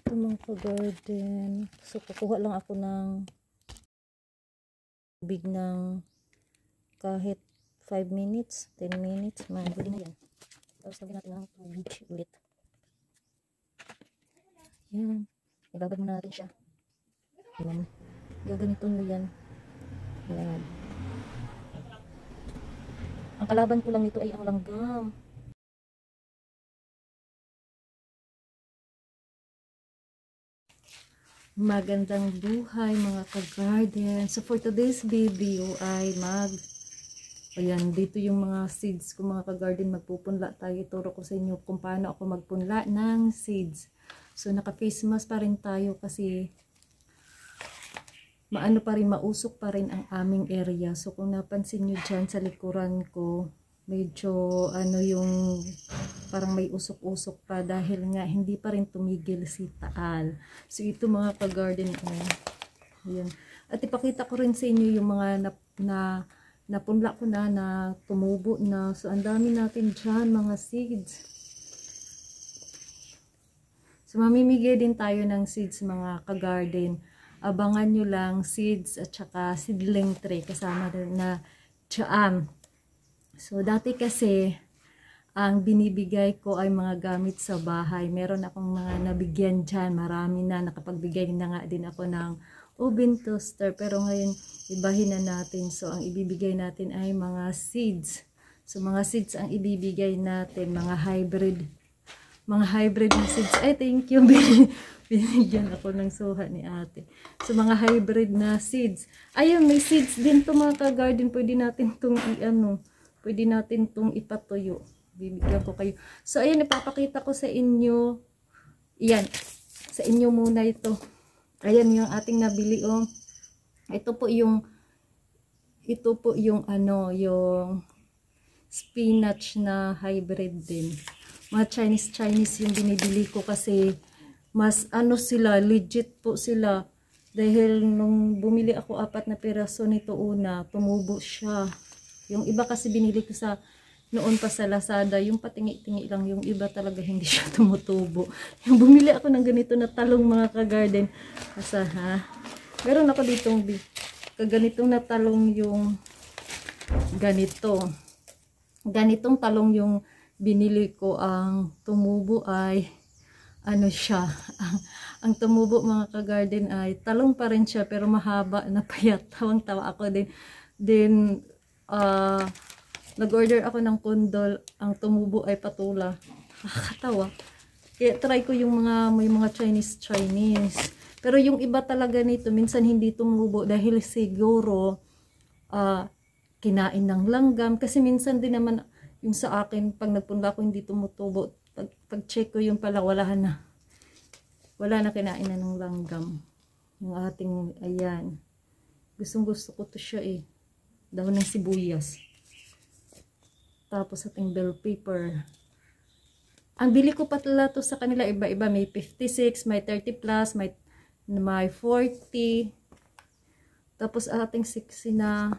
Ito mga ka-garden. So, kukuha lang ako ng big ng kahit 5 minutes, 10 minutes. Pwede na yan. Tapos, lagyan natin ng tubig ulit. Yan. Ibabad muna natin siya. Yan. Gaganito mo yan. Yan. Ang kalaban ko lang nito ay ang langgam. Magandang buhay mga ka-garden. So for today's video ay ayan, dito yung mga seeds ko mga ka-garden. Magpupunla tayo. Ituro ko sa inyo kung paano ako magpunla ng seeds. So naka-face mask pa rin tayo kasi maano pa rin, mausok pa rin ang aming area. So kung napansin nyo dyan sa likuran ko, medyo ano yung parang may usok-usok pa dahil nga hindi pa rin tumigil si Taal. So ito mga ka-garden, yan. At ipakita ko rin sa inyo yung mga napunla ko na tumubo na. So ang dami natin dyan mga seeds. So mamimigay din tayo ng seeds mga ka-garden. Abangan nyo lang seeds at saka seedling tray kasama na tsaam. So dati kasi ang binibigay ko ay mga gamit sa bahay. Meron akong mga nabigyan dyan. Marami na. Nakapagbigay na nga din ako ng oven toaster. Pero ngayon, ibahin na natin. So, ang ibibigay natin ay mga seeds. So, mga seeds ang ibibigay natin. Mga hybrid. Mga hybrid na seeds. Ay, thank you. Binigyan ako ng suha ni ate. So, mga hybrid na seeds. Ayun, may seeds din to mga ka-garden. Pwede natin itong pwede natin itong ipatuyo. Bibigyan ko kayo. So, ayan, ipapakita ko sa inyo. Ayan. Sa inyo muna ito. Ayan yung ating nabili, oh. Ito po yung yung spinach na hybrid din. Mga Chinese yung binibili ko kasi mas sila, legit po sila. Dahil nung bumili ako 4 na piraso nito una, tumubo siya. Yung iba kasi binili ko sa noon pa sa Lazada, yung patingi-tingi lang, yung iba talaga hindi siya tumutubo. Yung bumili ako ng ganito na talong mga ka-garden. Asa meron ako ditong kaganitong na talong yung ganito. Ganitong talong yung binili ko. Ang tumubo ay siya. Ang tumubo mga ka-garden ay talong pa rin siya pero mahaba na payat. Tawang-tawa ako din. Then nag-order ako ng kondol, ang tumubo ay patula. Nakakatawa. Kaya try ko yung may mga Chinese. Pero yung iba talaga nito, minsan hindi tumubo dahil siguro kinain ng langgam. Kasi minsan din naman yung sa akin, pag nagpunla ko hindi tumutubo. Pag check ko yung pala, wala na kinain na ng langgam. Yung ating, ayan. Gustong gusto ko to siya eh. Dahon ng sibuyas. Tapos ating bell pepper. Ang bili ko pala to sa kanila iba-iba. May 56, may 30 plus, may 40. Tapos ating 60 na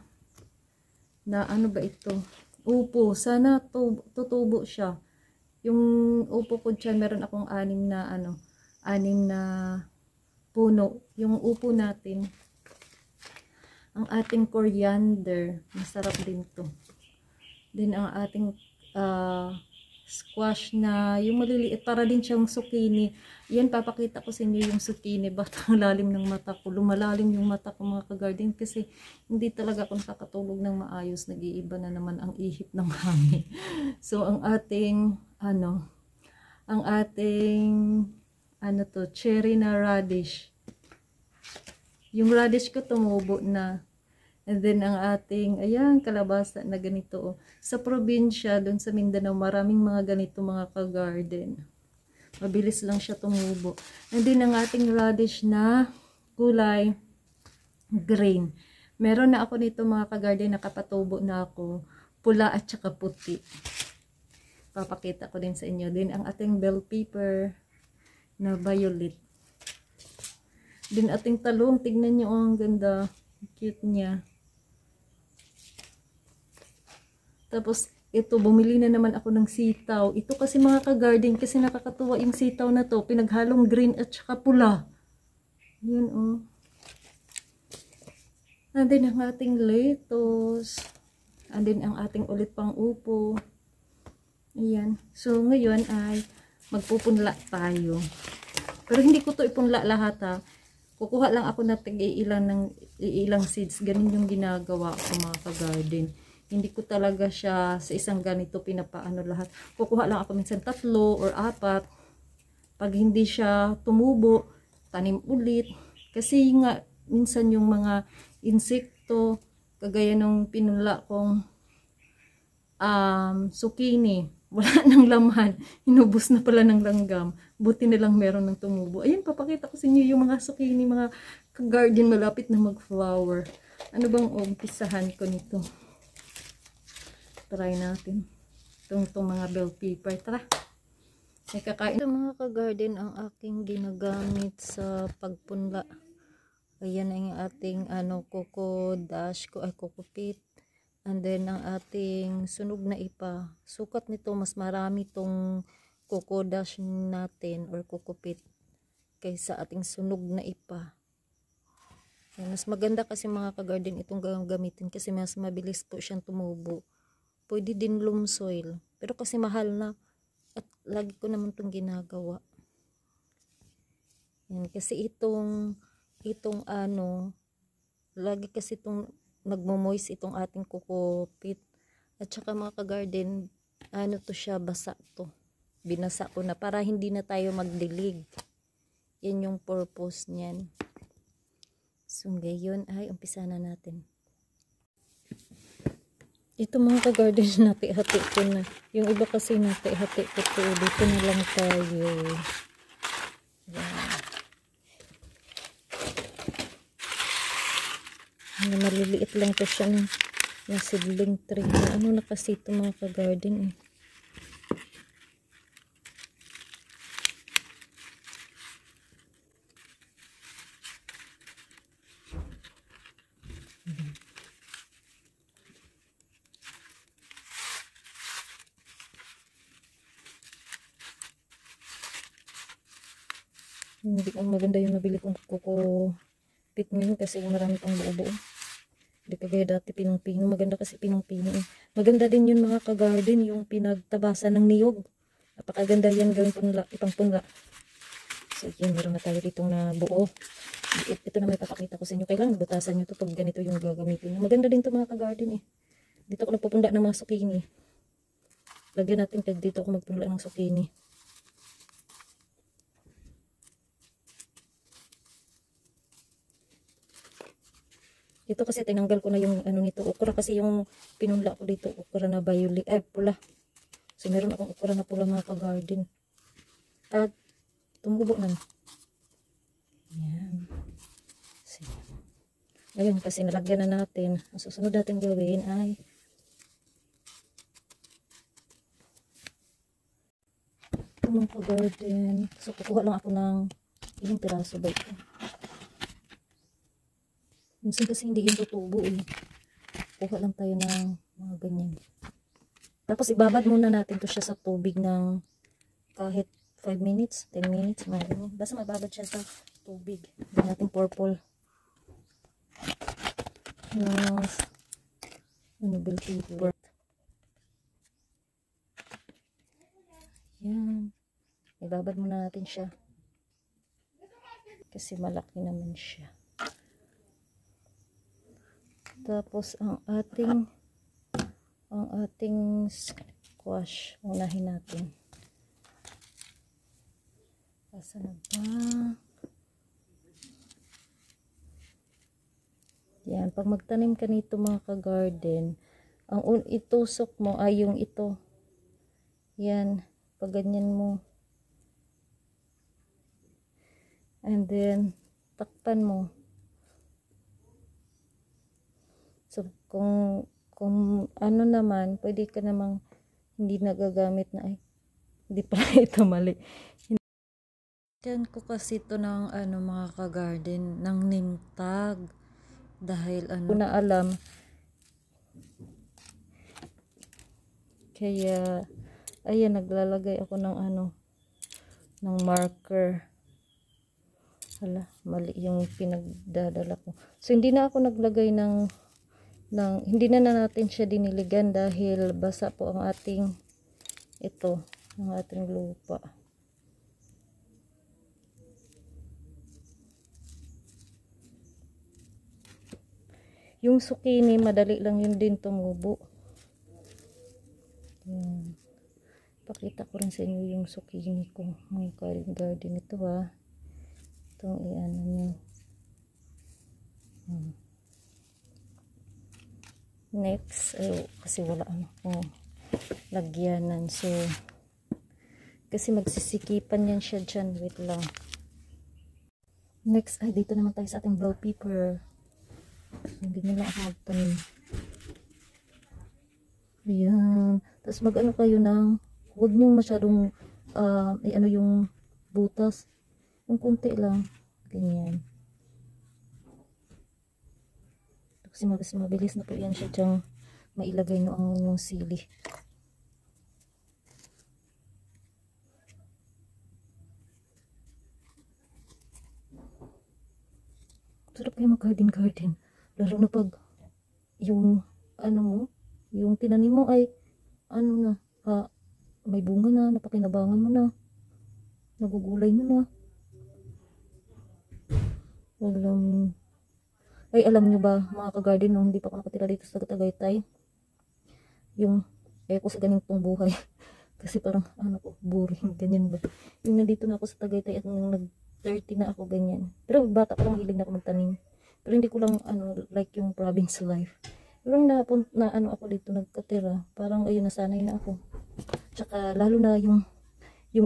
ano ba ito? Upo. Sana tutubo siya. Yung upo ko dyan, meron akong 6 na puno. Yung upo natin. Ang ating coriander. Masarap din to. Then ang ating squash na yung maliliit, para din siyang zucchini. Yan, papakita ko sa inyo yung zucchini. Ba't ang lalim ng mata ko? Lumalalim yung mata ko mga ka-garden kasi hindi talaga ako nakakatulog ng maayos. Nag-iiba na naman ang ihip ng hangin. So ang ating cherry na radish. Yung radish ko tumubo na. And then, ang ating, ayan, kalabasa na ganito. Sa probinsya, doon sa Mindanao, maraming mga ganito mga ka-garden. Mabilis lang siya tumubo. And then, ang ating radish na kulay green. Meron na ako nito mga ka-garden, nakapatubo na ako. Pula at saka puti. Papakita ko din sa inyo. Then, ang ating bell pepper na violet. Then, ating talong. Tignan nyo, ang ganda. Cute niya. Tapos, Ito, bumili na naman ako ng sitaw. Ito kasi mga ka-garden, kasi nakakatuwa yung sitaw na to. Pinaghalong green at saka pula. Yun, oh. And then, ang ating lettuce. And then, ang ating ulit pang upo. Ayan. So, ngayon ay magpupunla tayo. Pero hindi ko to ipunla lahat, ha. Kukuha lang ako na ilang seeds. Ganun yung ginagawa ko mga ka-garden. Hindi ko talaga siya sa isang ganito pinapaano lahat. Kukuha lang ako minsan 3 or 4. Pag hindi siya tumubo, tanim ulit. Kasi nga, minsan yung mga insekto, kagaya nung pinula kong zucchini, wala nang laman. Inubos na pala ng langgam. Buti na lang meron ng tumubo. Ayun, papakita ko sa inyo yung mga zucchini, mga garden malapit na mag-flower. Ano bang umpisahan ko nito? Try natin. Itong mga bell pepper. Tara. May kakain. Ito mga ka-garden ang aking ginagamit sa pagpunla. Ayan ang ating coco dash ko ay coco pit. And then ang ating sunog na ipa. Sukat nito mas marami tong coco dash natin or coco pit kaysa ating sunog na ipa. Ayan, mas maganda kasi mga ka-garden itong gagamitin kasi mas mabilis po siyang tumubo. Pwede din loam soil. Pero kasi mahal na. At lagi ko naman itong ginagawa. Yan. Kasi itong lagi kasi itong nagmo-moist itong ating coco pit. At saka mga ka-garden, to siya, basa to. Binasa ko na para hindi na tayo magdilig. Yan yung purpose niyan. So ngayon ay umpisa na natin. Ito mga ka-garden, hati-hati ko na. Yung iba kasi hati-hati ko to. Dito na lang tayo. Yan. Maliliit lang to siya na seedling tree. Ano na kasi ito mga ka-garden eh. Hindi ko maganda yung nabili kong coco pit ngayon kasi marami pang buo-buo. Hindi kagaya dati pinong-pino. Maganda kasi pinong-pino. Maganda din yun mga ka-garden, yung pinagtabasan ng niyog. Napakaganda yan gawin punla, ipang punla. So yun, meron na tayo ditong na buo. Ito na may papakita ko sa inyo. Kailangan butasan nyo to pag ganito yung gagamitin. Maganda din to mga ka-garden eh. Dito ako nagpupunda ng mga zucchini. Lagyan natin kag dito ako magpunla ng zucchini. Ito kasi tinanggal ko na yung nito. Okra kasi yung pinunla ko dito. Okra na violet. Pula. So meron akong okra na pula mga ka-garden. At tumubo na. Yan. So, ngayon kasi nalagyan na natin. Ang susunod natin gawin ay ito mga ka-garden. So kukuha lang ako ng ilang piraso ba ito. Minsan kasi hindi yung tutubo eh. Kuha lang tayo ng mga ganyan. Tapos ibabad muna natin to siya sa tubig ng kahit 5 minutes, 10 minutes. Basta mababad siya sa tubig. Hindi natin purple. Bell pepper. Yan. Ibabad muna natin siya. Kasi malaki naman siya. Tapos ang ating squash, unahin natin. Asa na ba? Yan, pag magtanim ka nito mga ka-garden, ang itusok mo ay yung ito. Yan, pag ganyan mo. And then takpan mo. So, kung ano naman, pwede ka namang hindi nagagamit na, hindi pa ito mali. Yan ko kasi ito ng mga ka-garden, ng name tag. Dahil na alam, Kaya, ayan, naglalagay ako ng ano, ng marker. Hala, mali yung pinagdadala ko. So, hindi na ako naglagay hindi na natin siya diniligan dahil basa po ang ating, ang ating lupa. Yung zucchini, madali lang yun din tumubo. Yan. Pakita ko rin sa inyo yung zucchini ko. May garden ito ha. Itong iano nyo. Next, kasi wala lagyanan. So, kasi magsisikipan yan siya dyan. Wait lang. Next, dito naman tayo sa ating bell pepper. Hindi nila ako magtanim. Ayan. Tapos mag-ano kayo ng, huwag nyo masyadong, ano yung butas. Yung kunti lang. Ganyan. Kasi mabilis na po yan siya dyang mailagay no ang yung sili. Sarap kayo mag-garden. Lalo na pag yung ano mo, yung tinanim mo ay ano na, may bunga na, napakinabangan mo na, nagugulay mo na. Alam nyo ba mga ka-garden, nung hindi pa ako nakatira dito sa Tagaytay, yung ko sa ganitong buhay kasi parang boring, ganyan ba, yung nandito na ako sa Tagaytay at nung nag-30 na ako, ganyan. Pero bata pa lang, hilig na ako magtanim. Pero hindi ko lang like yung province life. Pero na ako dito nagkatira, parang ayun, nasanay na ako. Tsaka lalo na yung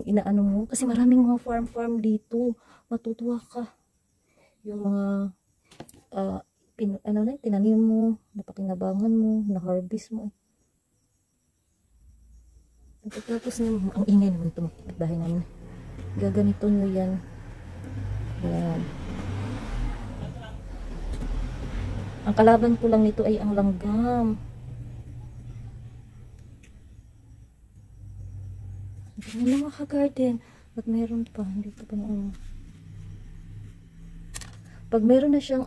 inaano mo, kasi maraming mga farm dito, matutuwa ka. Yung mga tinanim mo, napakinabangan mo, na-harvest mo. Tapos ang ingay naman ito, bahay namin. Gaganito nyo yan. Yan. Ang kalaban ko lang nito ay ang langgam. Ano na mga ka-garden? Ba't meron pa? Dito pa na Pag meron na siyang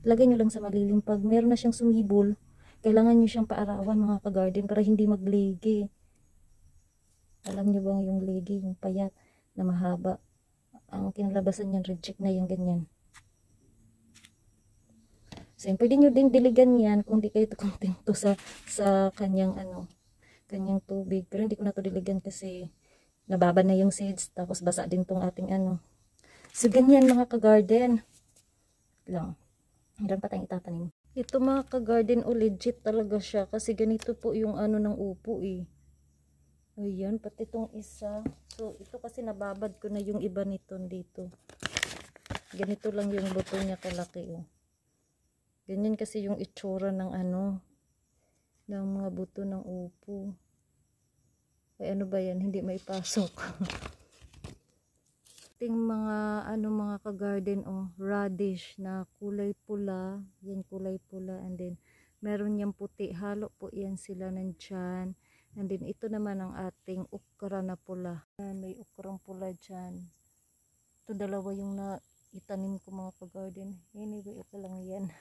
lagay nyo lang sa malilim. Pag meron na siyang sumibol, kailangan nyo siyang paarawan mga ka-garden para hindi magligi. Alam nyo bang yung ligi, yung payat na mahaba, ang kinalabasan niyan, reject na yung ganyan. So, pwede nyo din diligan yan kung di kayo kontento sa kanyang kanyang tubig. Pero hindi ko na to diligan kasi nababa na yung seeds, tapos basa din tong ating So, ganyan mga ka-garden. Lang. Meron pa tayong itatanim. Ito mga ka-garden, legit talaga siya kasi ganito po yung ng upo eh. Ayan, pati itong isa. So, ito kasi nababad ko na yung iba nito dito. Ganito lang yung buto niya kalaki oh. Ganyan kasi yung itsura ng ng mga buto ng upo. Ay ano ba yan? Hindi maipasok. Ting mga mga ka-garden radish na kulay pula. Yan kulay pula, and then meron yang puti. Halo po yan sila nandyan. And then ito naman ang ating okra na pula. Yan, may okrang pula dyan. Ito dalawa yung itanim ko mga ka-garden. Anyway, ito lang yan.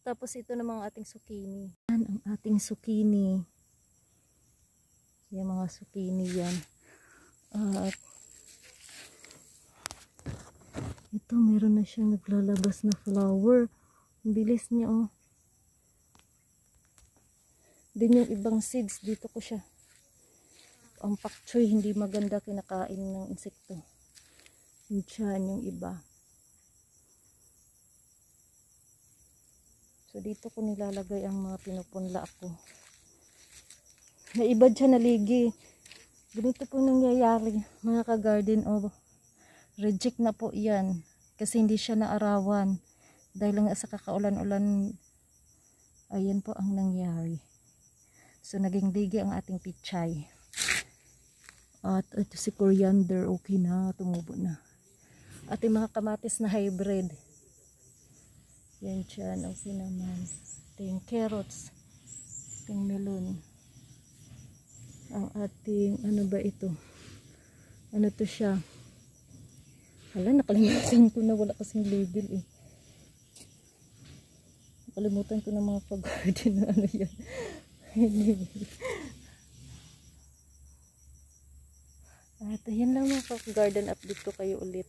Tapos ito naman ang ating zucchini. Yan ang ating zucchini. Yan mga zucchini yan. At ito meron na siyang naglalabas na flower. Ang bilis niya oh. Din yung ibang seeds dito ko siya. Ang pak choy hindi maganda, kinakain ng insekto. Diyan yung iba. So dito ko nilalagay ang mga pinupunla ko. May iba dyan naligi. Ganito po nangyayari mga ka-garden reject na po yan. Kasi hindi siya naarawan. Dahil lang sa kakaulan-ulan, ayan po ang nangyari. So naging ligi ang ating pichay. At ito si coriander, okay na, tumubo na. At yung mga kamatis na hybrid. Yan dyan, okay naman. Ito yung carrots. Ito yung melon. ang ating, ano ba ito? Ano to siya? Hala, nakalimutan ko na, wala kasing label eh. Nakalimutan ko na mga ka-garden na ano yan. Anyway. At ayan lang mga ka-garden, update ko kayo ulit.